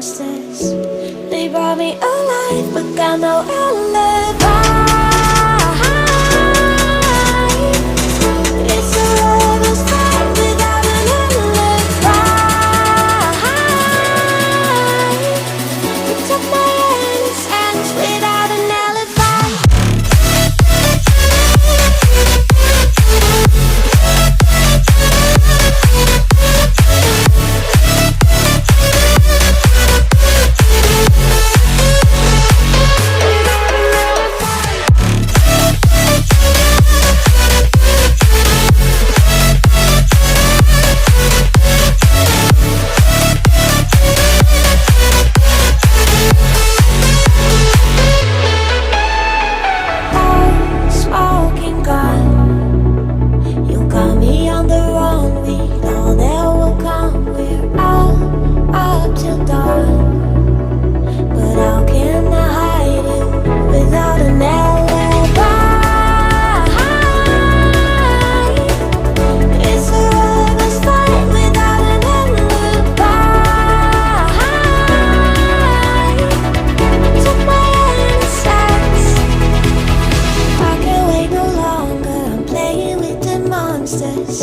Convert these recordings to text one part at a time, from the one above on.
monsters. They brought me alive, but got no alibi. It's a lover's fight without an alibi. It took my innocence without an alibi.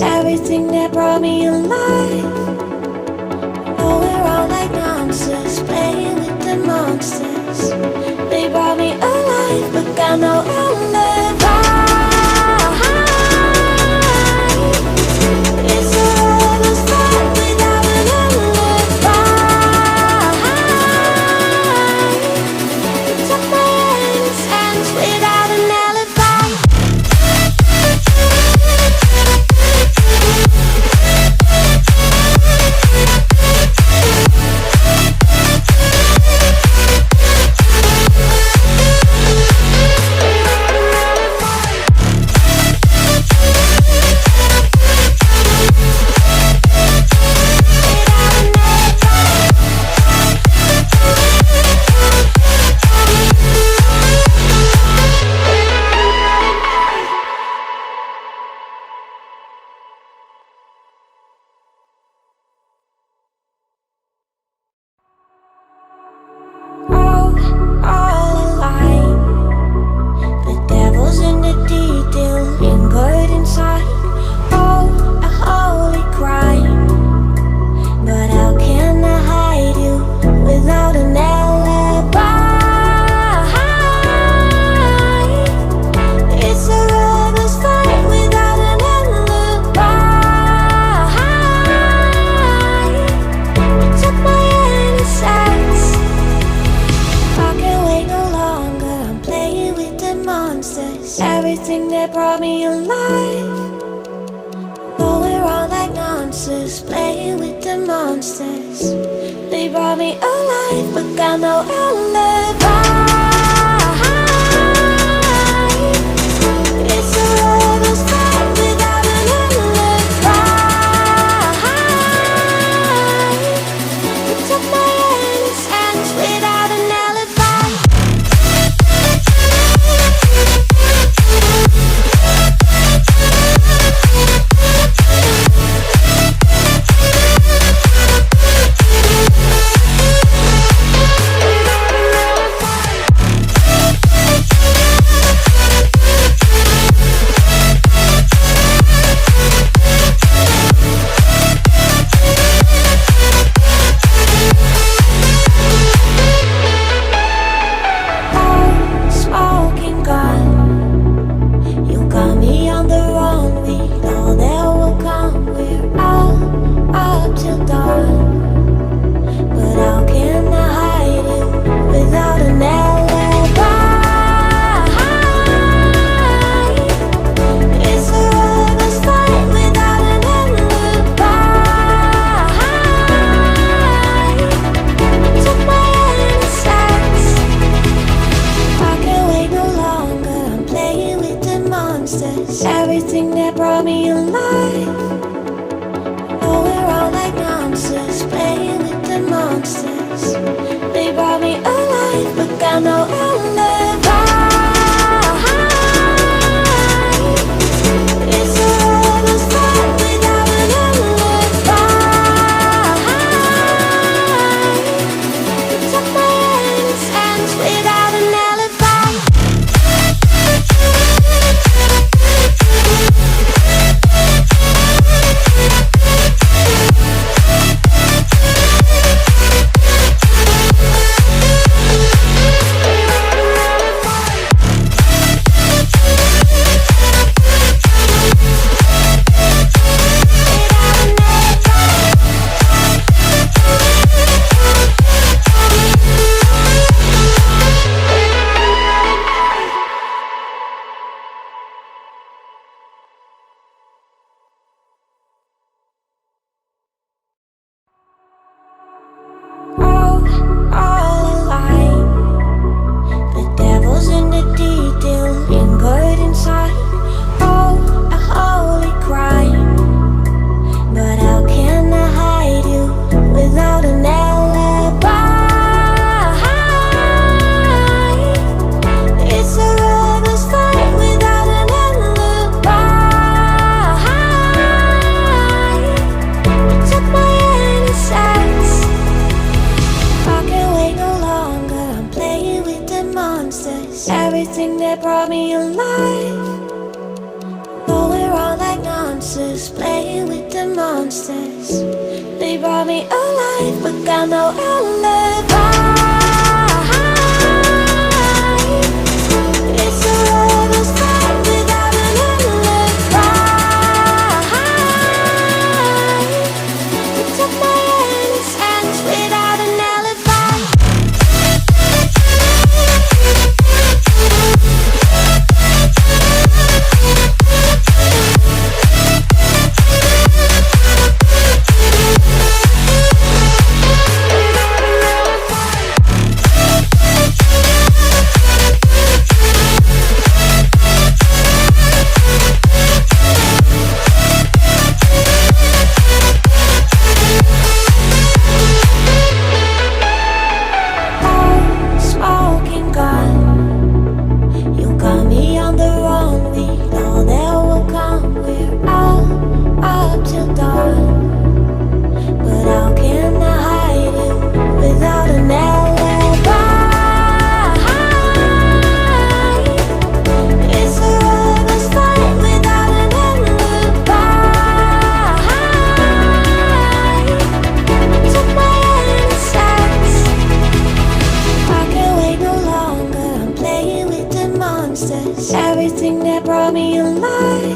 Everything that brought me alive. Oh, we're all like monsters, playing with the monsters. They brought me alive, but got no alibi. It's a lover's fight without an alibi. It took my innocence without an alibi. Everything that brought me alive. Oh, we're all like monsters, playing with the monsters. They brought me alive, but got no alibi. It's a lover's fight without an alibi. It took my innocence without an alibi. everything that brought me alive. Going around like nonsense, playing with the monsters. They brought me alive, but got no alibi. It's a lover's fight without an alibi. It took my innocence without an alibi. Everything that brought me alive.